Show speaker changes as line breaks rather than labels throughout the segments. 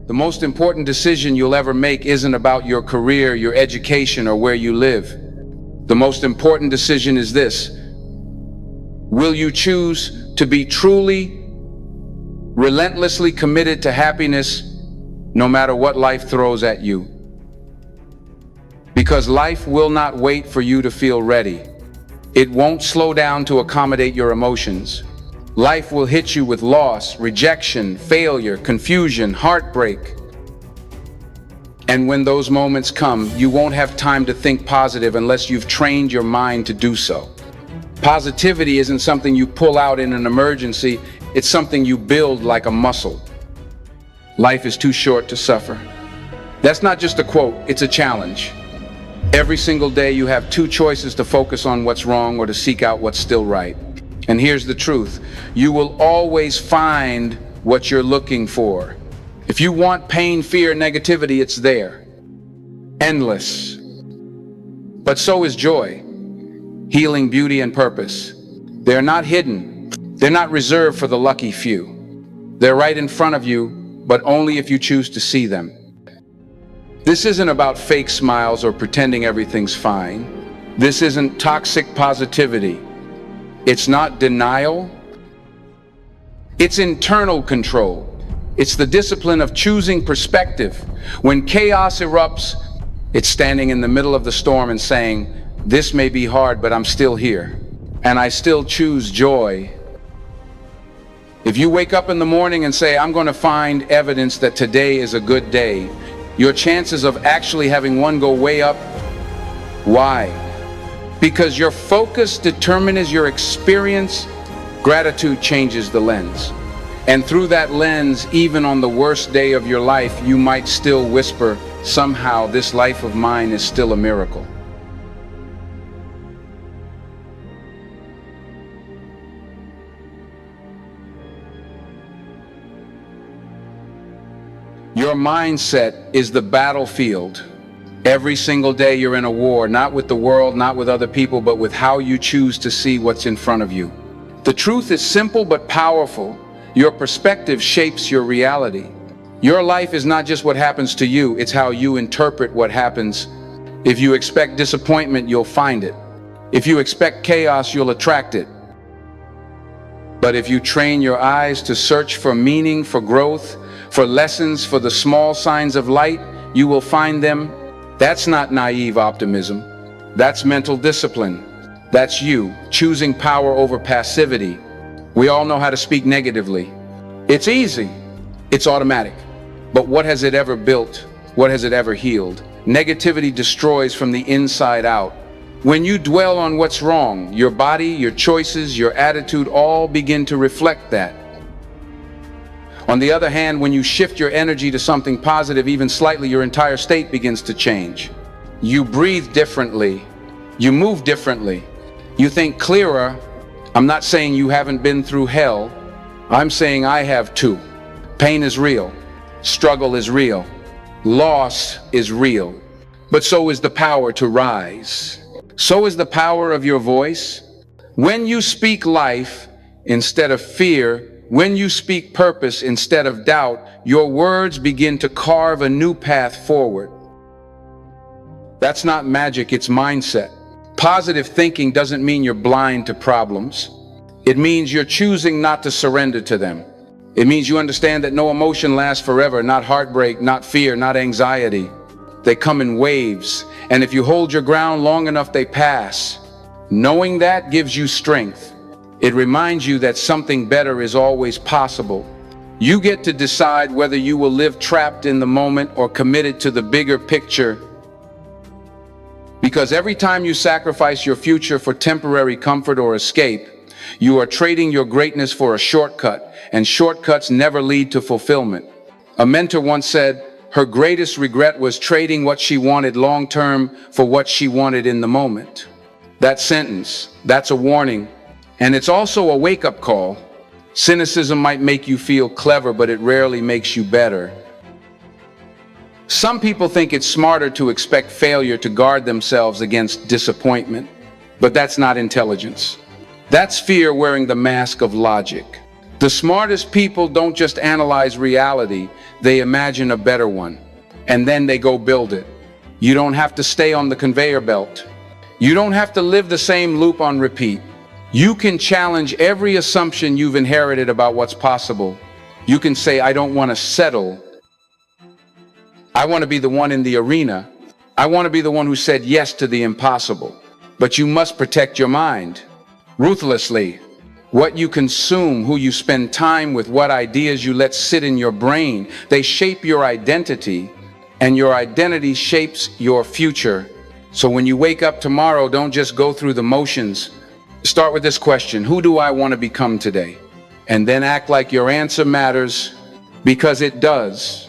The most important decision you'll ever make isn't about your career, your education, or where you live. The most important decision is this: will you choose to be truly, relentlessly committed to happiness no matter what life throws at you? Because life will not wait for you to feel ready. It won't slow down to accommodate your emotions. Life will hit you with loss, rejection, failure, confusion, heartbreak. And when those moments come, you won't have time to think positive unless you've trained your mind to do so. Positivity isn't something you pull out in an emergency, it's something you build like a muscle. Life is too short to suffer. That's not just a quote, it's a challenge. Every single day you have two choices: to focus on what's wrong or to seek out what's still right. And here's the truth: you will always find what you're looking for. If you want pain, fear, negativity, it's there. Endless. But so is joy, healing, beauty, and purpose. They're not hidden. They're not reserved for the lucky few. They're right in front of you, but only if you choose to see them. This isn't about fake smiles or pretending everything's fine. This isn't toxic positivity. It's not denial. It's internal control. It's the discipline of choosing perspective. When chaos erupts, it's standing in the middle of the storm and saying, "This may be hard, but I'm still here, and I still choose joy." If you wake up in the morning and say, "I'm going to find evidence that today is a good day," your chances of actually having one go way up. Why? Because your focus determines your experience. Gratitude changes the lens. And through that lens, even on the worst day of your life, you might still whisper, "Somehow this life of mine is still a miracle." Your mindset is the battlefield. Every single day you're in a war, not with the world, not with other people, but with how you choose to see what's in front of you. The truth is simple but powerful. Your perspective shapes your reality. Your life is not just what happens to you, it's how you interpret what happens. If you expect disappointment, you'll find it. If you expect chaos, you'll attract it. But if you train your eyes to search for meaning, for growth, for lessons, for the small signs of light, you will find them. That's not naive optimism. That's mental discipline. That's you choosing power over passivity. We all know how to speak negatively. It's easy. It's automatic. But what has it ever built? What has it ever healed? Negativity destroys from the inside out. When you dwell on what's wrong, your body, your choices, your attitude all begin to reflect that. On the other hand, when you shift your energy to something positive, even slightly, your entire state begins to change. You breathe differently. You move differently. You think clearer. I'm not saying you haven't been through hell. I'm saying I have too. Pain is real. Struggle is real. Loss is real. But so is the power to rise. So is the power of your voice. When you speak life instead of fear, when you speak purpose instead of doubt, your words begin to carve a new path forward. That's not magic, it's mindset. Positive thinking doesn't mean you're blind to problems. It means you're choosing not to surrender to them. It means you understand that no emotion lasts forever, not heartbreak, not fear, not anxiety. They come in waves, and if you hold your ground long enough, they pass. Knowing that gives you strength. It reminds you that something better is always possible. You get to decide whether you will live trapped in the moment or committed to the bigger picture. Because every time you sacrifice your future for temporary comfort or escape, you are trading your greatness for a shortcut, and shortcuts never lead to fulfillment. A mentor once said her greatest regret was trading what she wanted long-term for what she wanted in the moment. That sentence, that's a warning, and it's also a wake-up call. Cynicism might make you feel clever, but it rarely makes you better. Some people think it's smarter to expect failure to guard themselves against disappointment, but that's not intelligence. That's fear wearing the mask of logic. The smartest people don't just analyze reality, they imagine a better one, and then they go build it. You don't have to stay on the conveyor belt. You don't have to live the same loop on repeat. You can challenge every assumption you've inherited about what's possible. You can say, I don't want to settle. I want to be the one in the arena. I want to be the one who said yes to the impossible. But you must protect your mind ruthlessly. What you consume, who you spend time with, what ideas you let sit in your brain, they shape your identity, and your identity shapes your future. So when you wake up tomorrow, don't just go through the motions. Start with this question: who do I want to become today? And then act like your answer matters, because it does.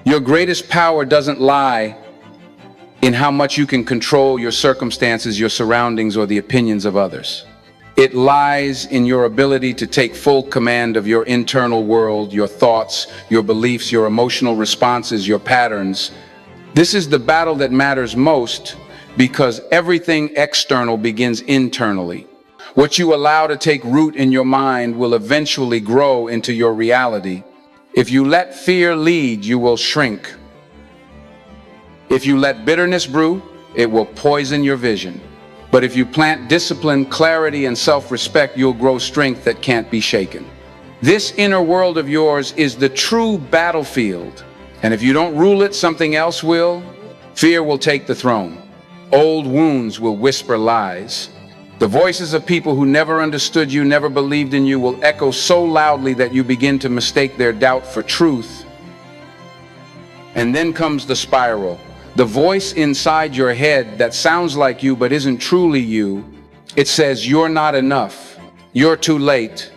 Your greatest power doesn't lie in how much you can control your circumstances, your surroundings, or the opinions of others. It lies in your ability to take full command of your internal world, your thoughts, your beliefs, your emotional responses, your patterns. This is the battle that matters most, because everything external begins internally. What you allow to take root in your mind will eventually grow into your reality. If you let fear lead, you will shrink. If you let bitterness brew, it will poison your vision. But if you plant discipline, clarity, and self-respect, you'll grow strength that can't be shaken. This inner world of yours is the true battlefield. And if you don't rule it, something else will. Fear will take the throne. Old wounds will whisper lies. The voices of people who never understood you, never believed in you, will echo so loudly that you begin to mistake their doubt for truth. And then comes the spiral. The voice inside your head that sounds like you but isn't truly you. It says, you're not enough. You're too late.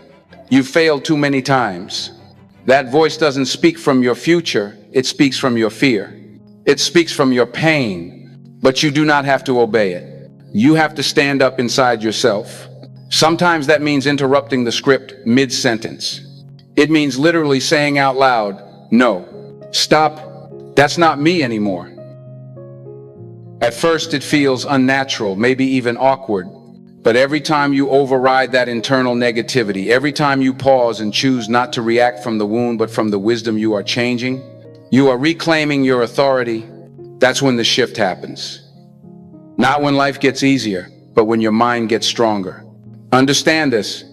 You failed too many times. That voice doesn't speak from your future. It speaks from your fear. It speaks from your pain. But you do not have to obey it. You have to stand up inside yourself. Sometimes that means interrupting the script mid-sentence. It means literally saying out loud, no, stop, that's not me anymore. At first it feels unnatural, maybe even awkward. But every time you override that internal negativity, every time you pause and choose not to react from the wound but from the wisdom you are changing, you are reclaiming your authority. That's when the shift happens. Not when life gets easier, but when your mind gets stronger. Understand this.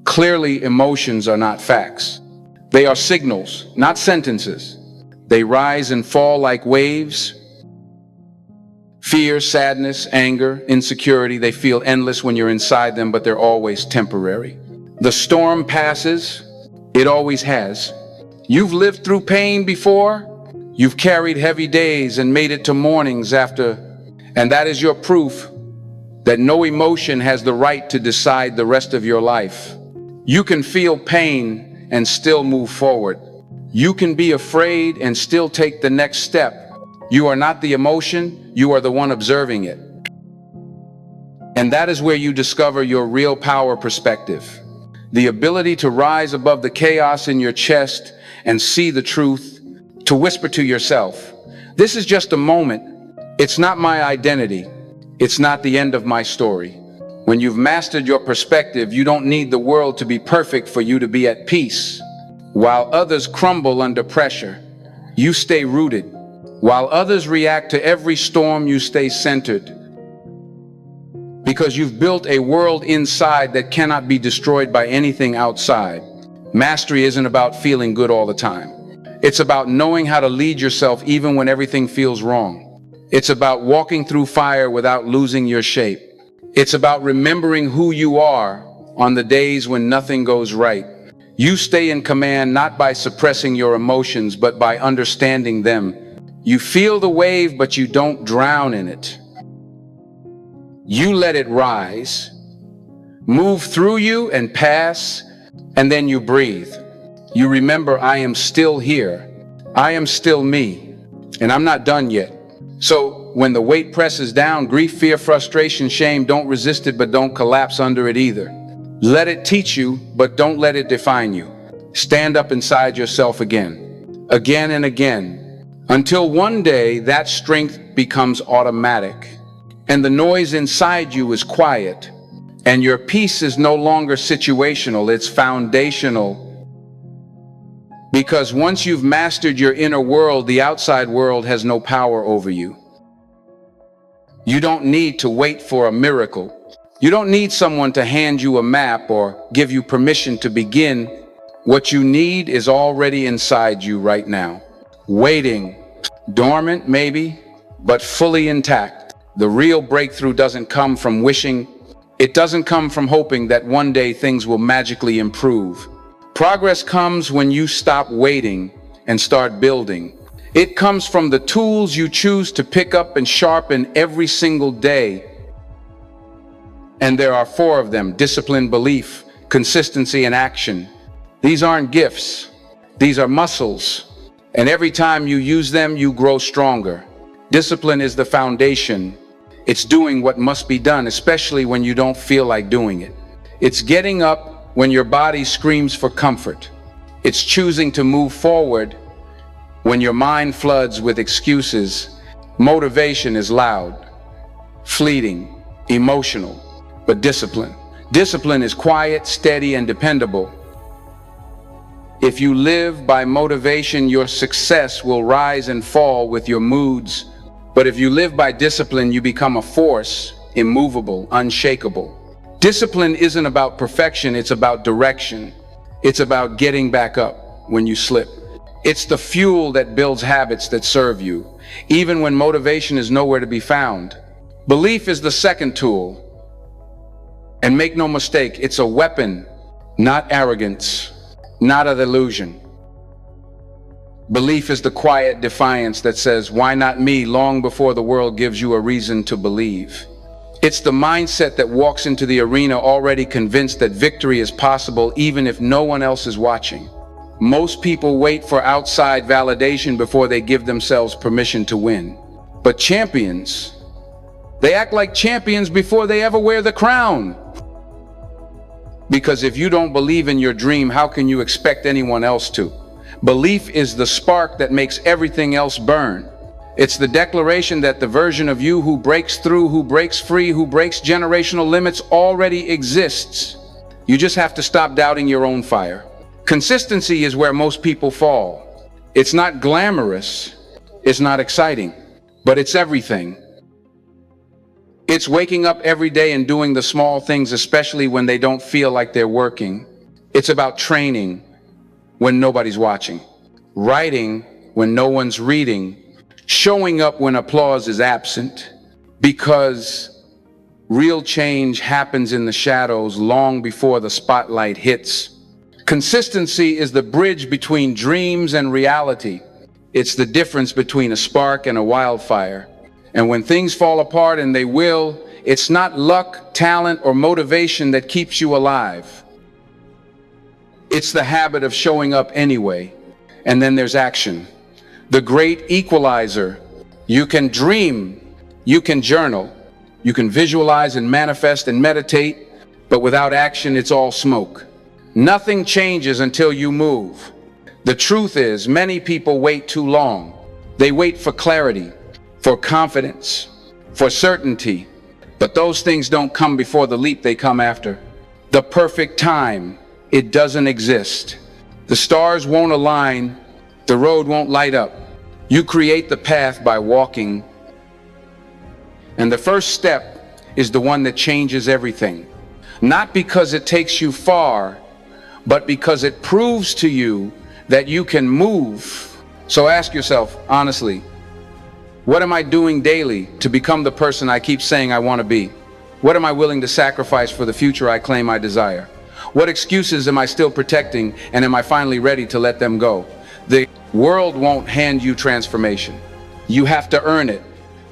Clearly, emotions are not facts. They are signals, not sentences. They rise and fall like waves. Fear, sadness, anger, insecurity, they feel endless when you're inside them, but they're always temporary. The storm passes. It always has. You've lived through pain before. You've carried heavy days and made it to mornings after. And that is your proof that no emotion has the right to decide the rest of your life. You can feel pain and still move forward. You can be afraid and still take the next step. You are not the emotion, you are the one observing it. And that is where you discover your real power perspective. The ability to rise above the chaos in your chest and see the truth, to whisper to yourself, this is just a moment. It's not my identity. It's not the end of my story. When you've mastered your perspective, you don't need the world to be perfect for you to be at peace. While others crumble under pressure, you stay rooted. While others react to every storm, you stay centered. Because you've built a world inside that cannot be destroyed by anything outside. Mastery isn't about feeling good all the time. It's about knowing how to lead yourself even when everything feels wrong. It's about walking through fire without losing your shape. It's about remembering who you are on the days when nothing goes right. You stay in command not by suppressing your emotions, but by understanding them. You feel the wave, but you don't drown in it. You let it rise, move through you and pass, and then you breathe. You remember, I am still here. I am still me, and I'm not done yet. So when the weight presses down, grief, fear, frustration, shame, don't resist it, but don't collapse under it either. Let it teach you, but don't let it define you. Stand up inside yourself again and again, until one day that strength becomes automatic, and the noise inside you is quiet, And your peace is no longer situational, it's foundational. Because once you've mastered your inner world, the outside world has no power over you. You don't need to wait for a miracle. You don't need someone to hand you a map or give you permission to begin. What you need is already inside you right now, waiting, dormant maybe, but fully intact. The real breakthrough doesn't come from wishing. It doesn't come from hoping that one day things will magically improve. Progress comes when you stop waiting and start building. It comes from the tools you choose to pick up and sharpen every single day. And there are 4 of them: discipline, belief, consistency, and action. These aren't gifts. These are muscles. And every time you use them, you grow stronger. Discipline is the foundation. It's doing what must be done, especially when you don't feel like doing it. It's getting up when your body screams for comfort. It's choosing to move forward when your mind floods with excuses. Motivation is loud, fleeting, emotional, but discipline is quiet, steady, and dependable. If you live by motivation, your success will rise and fall with your moods. But if you live by discipline, you become a force, immovable, unshakable. Discipline isn't about perfection, it's about direction. It's about getting back up when you slip. It's the fuel that builds habits that serve you, even when motivation is nowhere to be found. Belief is the second tool. And make no mistake, it's a weapon, not arrogance, not a delusion. Belief is the quiet defiance that says, "Why not me?" long before the world gives you a reason to believe. It's the mindset that walks into the arena already convinced that victory is possible even if no one else is watching. Most people wait for outside validation before they give themselves permission to win. But champions, they act like champions before they ever wear the crown. Because if you don't believe in your dream, how can you expect anyone else to? Belief is the spark that makes everything else burn. It's the declaration that the version of you who breaks through, who breaks free, who breaks generational limits already exists. You just have to stop doubting your own fire. Consistency is where most people fall. It's not glamorous, it's not exciting, but it's everything. It's waking up every day and doing the small things, especially when they don't feel like they're working. It's about training when nobody's watching, writing when no one's reading, showing up when applause is absent, because real change happens in the shadows long before the spotlight hits. Consistency is the bridge between dreams and reality. It's the difference between a spark and a wildfire. And when things fall apart, and they will, it's not luck, talent, or motivation that keeps you alive. It's the habit of showing up anyway. And then there's action, the great equalizer. You can dream, you can journal, you can visualize and manifest and meditate, but without action, it's all smoke. Nothing changes until you move. The truth is, many people wait too long. They wait for clarity, for confidence, for certainty. But those things don't come before the leap, they come after. The perfect time, it doesn't exist. The stars won't align, the road won't light up. You create the path by walking. And the first step is the one that changes everything. Not because it takes you far, but because it proves to you that you can move. So ask yourself, honestly, what am I doing daily to become the person I keep saying I want to be? What am I willing to sacrifice for the future I claim I desire? What excuses am I still protecting, and am I finally ready to let them go? The world won't hand you transformation. You have to earn it.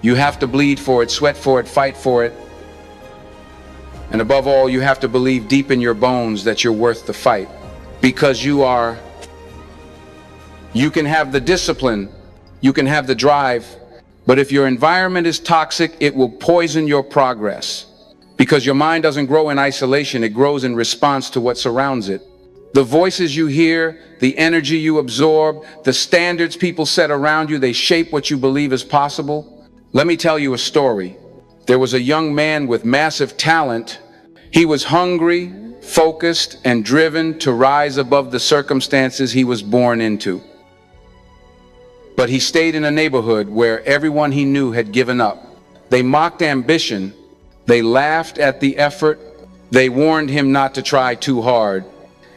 You have to bleed for it, sweat for it, fight for it. And above all, you have to believe deep in your bones that you're worth the fight. Because you can have the discipline, you can have the drive, but if your environment is toxic, it will poison your progress. Because your mind doesn't grow in isolation, it grows in response to what surrounds it. The voices you hear, the energy you absorb, the standards people set around you, they shape what you believe is possible. Let me tell you a story. There was a young man with massive talent. He was hungry, focused, and driven to rise above the circumstances he was born into. But he stayed in a neighborhood where everyone he knew had given up. They mocked ambition, they laughed at the effort, they warned him not to try too hard,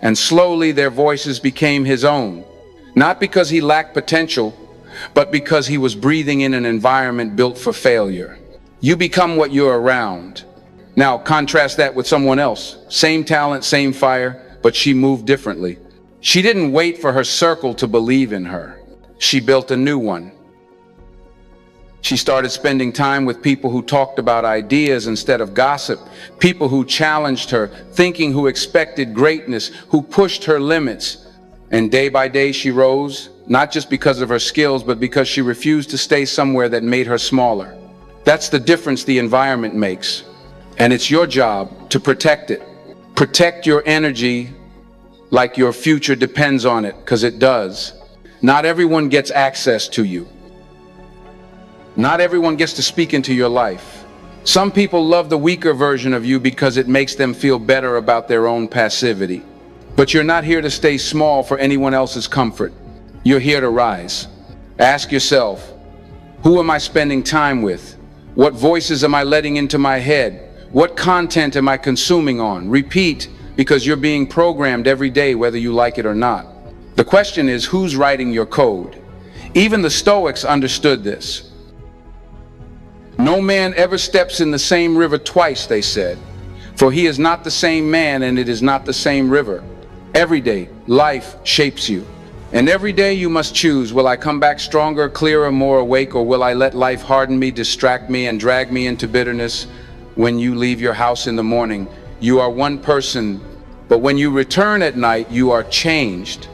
and slowly their voices became his own. Not because he lacked potential, but because he was breathing in an environment built for failure. You become what you're around. Now contrast that with someone else. Same talent, same fire, but she moved differently. She didn't wait for her circle to believe in her. She built a new one. She started spending time with people who talked about ideas instead of gossip, people who challenged her, thinking, who expected greatness, who pushed her limits. And day by day she rose, not just because of her skills, but because she refused to stay somewhere that made her smaller. That's the difference the environment makes. And it's your job to protect it. Protect your energy like your future depends on it, because it does. Not everyone gets access to you. Not everyone gets to speak into your life. Some people love the weaker version of you because it makes them feel better about their own passivity. But you're not here to stay small for anyone else's comfort. You're here to rise. Ask yourself, who am I spending time with? What voices am I letting into my head? What content am I consuming on? Repeat, because you're being programmed every day, whether you like it or not. The question is, who's writing your code? Even the Stoics understood this. No man ever steps in the same river twice, they said, for he is not the same man and it is not the same river. Every day, life shapes you. And every day you must choose, will I come back stronger, clearer, more awake, or will I let life harden me, distract me, and drag me into bitterness? When you leave your house in the morning, you are one person, but when you return at night, you are changed.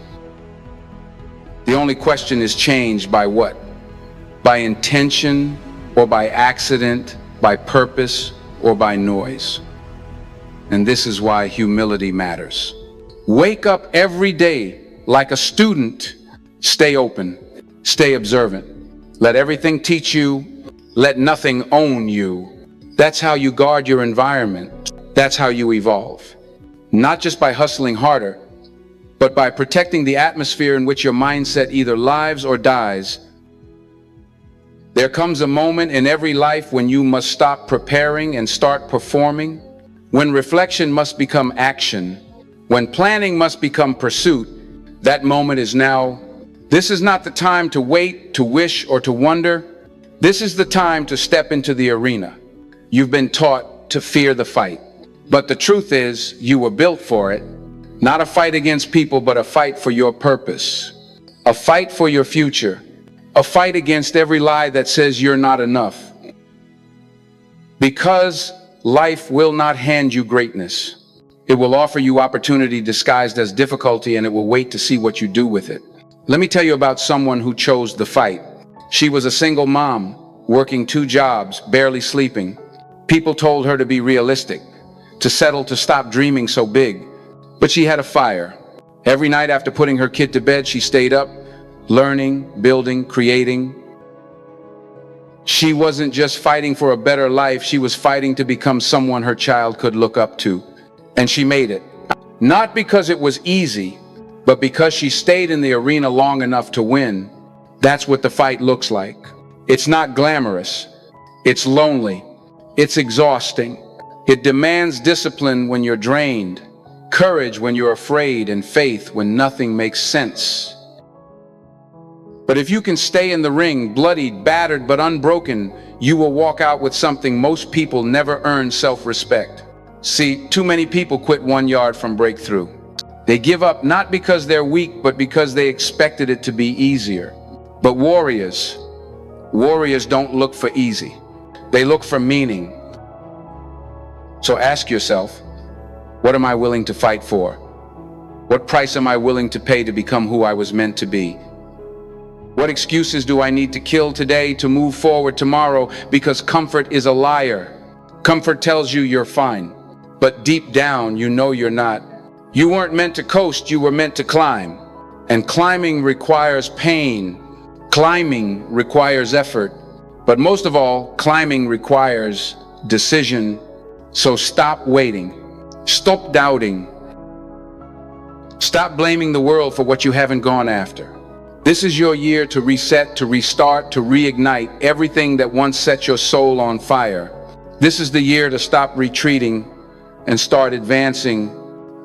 The only question is, changed by what? By intention, or by accident, by purpose, or by noise? And this is why humility matters. Wake up every day like a student. Stay open, stay observant. Let everything teach you, let nothing own you. That's how you guard your environment. That's how you evolve. Not just by hustling harder, but by protecting the atmosphere in which your mindset either lives or dies. There comes a moment in every life when you must stop preparing and start performing, when reflection must become action, when planning must become pursuit. That moment is now. This is not the time to wait, to wish, or to wonder. This is the time to step into the arena. You've been taught to fear the fight, but the truth is, you were built for it. Not a fight against people, but a fight for your purpose, a fight for your future, a fight against every lie that says you're not enough. Because life will not hand you greatness. It will offer you opportunity disguised as difficulty, and it will wait to see what you do with it. Let me tell you about someone who chose the fight. She was a single mom, working 2 jobs, barely sleeping. People told her to be realistic, to settle, to stop dreaming so big. But she had a fire. Every night after putting her kid to bed, she stayed up, learning, building, creating. She wasn't just fighting for a better life, she was fighting to become someone her child could look up to. And she made it. Not because it was easy, but because she stayed in the arena long enough to win. That's what the fight looks like. It's not glamorous. It's lonely. It's exhausting. It demands discipline when you're drained, courage when you're afraid, and faith when nothing makes sense. But if you can stay in the ring, bloodied, battered, but unbroken, you will walk out with something most people never earn: self-respect. See, too many people quit 1 yard from breakthrough. They give up not because they're weak, but because they expected it to be easier. But warriors don't look for easy. They look for meaning. So ask yourself, what am I willing to fight for? What price am I willing to pay to become who I was meant to be? What excuses do I need to kill today to move forward tomorrow? Because comfort is a liar. Comfort tells you you're fine, but deep down you know you're not. You weren't meant to coast, you were meant to climb. And climbing requires pain. Climbing requires effort. But most of all, climbing requires decision. So stop waiting. Stop doubting. Stop blaming the world for what you haven't gone after. This is your year to reset, to restart, to reignite everything that once set your soul on fire. This is the year to stop retreating and start advancing.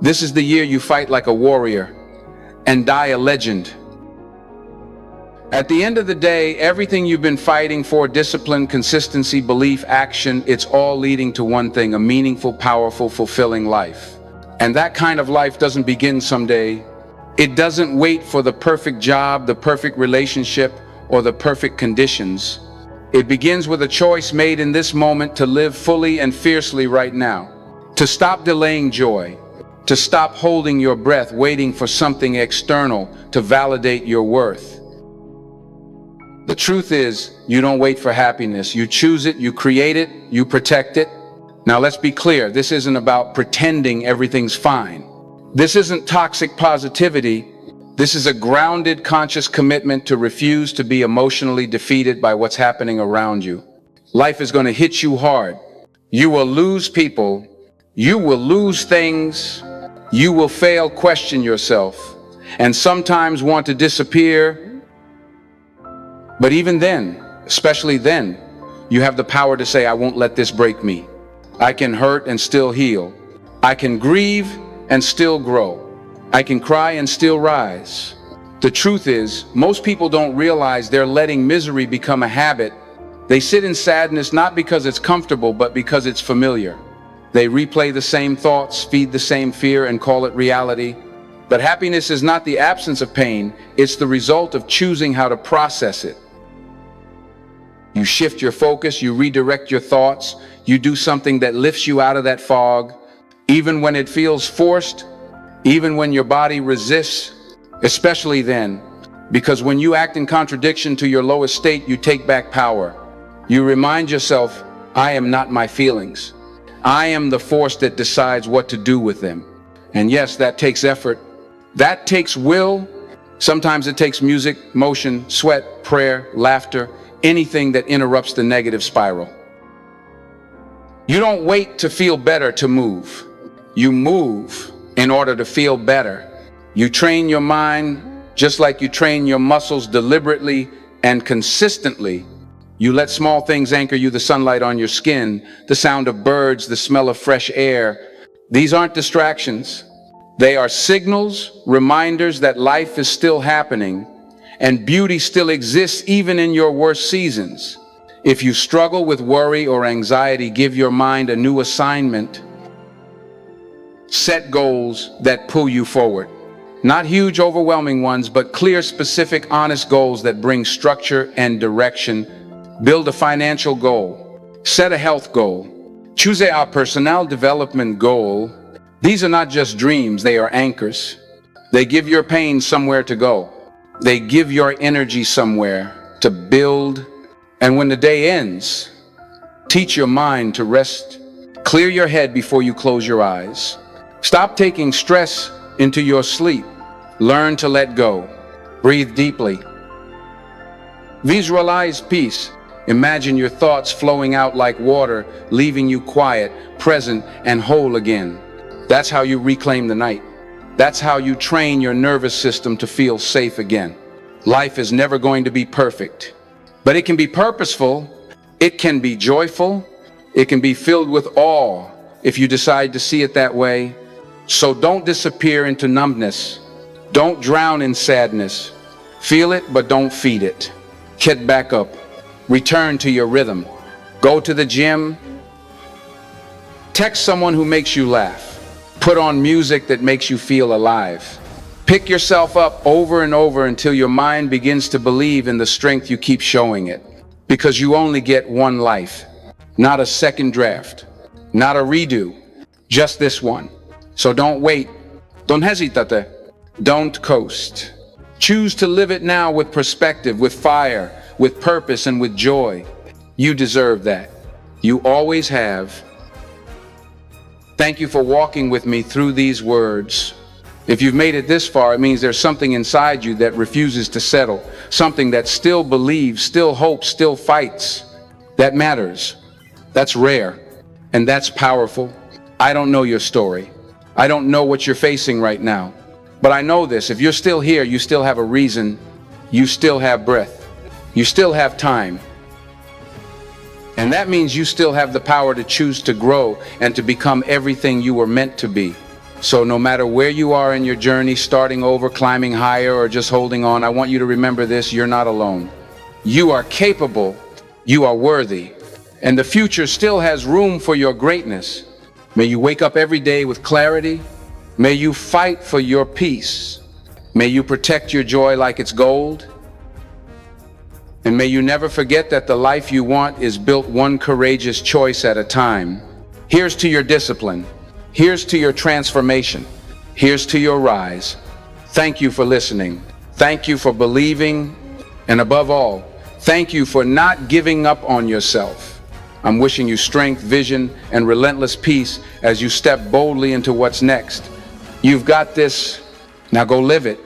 This is the year you fight like a warrior and die a legend. At the end of the day, everything you've been fighting for, discipline, consistency, belief, action, it's all leading to one thing: a meaningful, powerful, fulfilling life. And that kind of life doesn't begin someday. It doesn't wait for the perfect job, the perfect relationship, or the perfect conditions. It begins with a choice made in this moment to live fully and fiercely right now. To stop delaying joy. To stop holding your breath, waiting for something external to validate your worth. The truth is, you don't wait for happiness. You choose it, you create it, you protect it. Now let's be clear, this isn't about pretending everything's fine. This isn't toxic positivity. This is a grounded, conscious commitment to refuse to be emotionally defeated by what's happening around you. Life is going to hit you hard. You will lose people. You will lose things. You will fail, question yourself, and sometimes want to disappear. But even then, especially then, you have the power to say, I won't let this break me. I can hurt and still heal. I can grieve and still grow. I can cry and still rise. The truth is, most people don't realize they're letting misery become a habit. They sit in sadness not because it's comfortable, but because it's familiar. They replay the same thoughts, feed the same fear, and call it reality. But happiness is not the absence of pain, it's the result of choosing how to process it. You shift your focus, you redirect your thoughts, you do something that lifts you out of that fog, even when it feels forced, even when your body resists, especially then, because when you act in contradiction to your lowest state, you take back power. You remind yourself, I am not my feelings. I am the force that decides what to do with them. And yes, that takes effort. That takes will. Sometimes it takes music, motion, sweat, prayer, laughter, anything that interrupts the negative spiral. You don't wait to feel better to move. You move in order to feel better. You train your mind just like you train your muscles deliberately and consistently. You let small things anchor you: the sunlight on your skin, the sound of birds, the smell of fresh air. These aren't distractions. They are signals, reminders that life is still happening and beauty still exists even in your worst seasons. If you struggle with worry or anxiety, give your mind a new assignment. Set goals that pull you forward. Not huge, overwhelming ones, but clear, specific, honest goals that bring structure and direction. Build a financial goal. Set a health goal. Choose a personal development goal. These are not just dreams, they are anchors. They give your pain somewhere to go. They give your energy somewhere to build. And when the day ends, teach your mind to rest. Clear your head before you close your eyes. Stop taking stress into your sleep. Learn to let go. Breathe deeply. Visualize peace. Imagine your thoughts flowing out like water, leaving you quiet, present, and whole again. That's how you reclaim the night. That's how you train your nervous system to feel safe again. Life is never going to be perfect, but it can be purposeful. It can be joyful. It can be filled with awe if you decide to see it that way. So don't disappear into numbness. Don't drown in sadness. Feel it, but don't feed it. Get back up. Return to your rhythm. Go to the gym. Text someone who makes you laugh. Put on music that makes you feel alive. Pick yourself up over and over until your mind begins to believe in the strength you keep showing it. Because you only get one life. Not a second draft. Not a redo. Just this one. So don't wait. Don't hesitate. Don't coast. Choose to live it now with perspective, with fire, with purpose, and with joy. You deserve that. You always have. Thank you for walking with me through these words. If you've made it this far, it means there's something inside you that refuses to settle. Something that still believes, still hopes, still fights. That matters. That's rare. And that's powerful. I don't know your story. I don't know what you're facing right now. But I know this, if you're still here, you still have a reason. You still have breath. You still have time. And that means you still have the power to choose to grow and to become everything you were meant to be. So no matter where you are in your journey, starting over, climbing higher, or just holding on, I want you to remember this: you're not alone. You are capable, you are worthy, and the future still has room for your greatness. May you wake up every day with clarity. May you fight for your peace. May you protect your joy like it's gold. And may you never forget that the life you want is built one courageous choice at a time. Here's to your discipline. Here's to your transformation. Here's to your rise. Thank you for listening. Thank you for believing. And above all, thank you for not giving up on yourself. I'm wishing you strength, vision, and relentless peace as you step boldly into what's next. You've got this. Now go live it.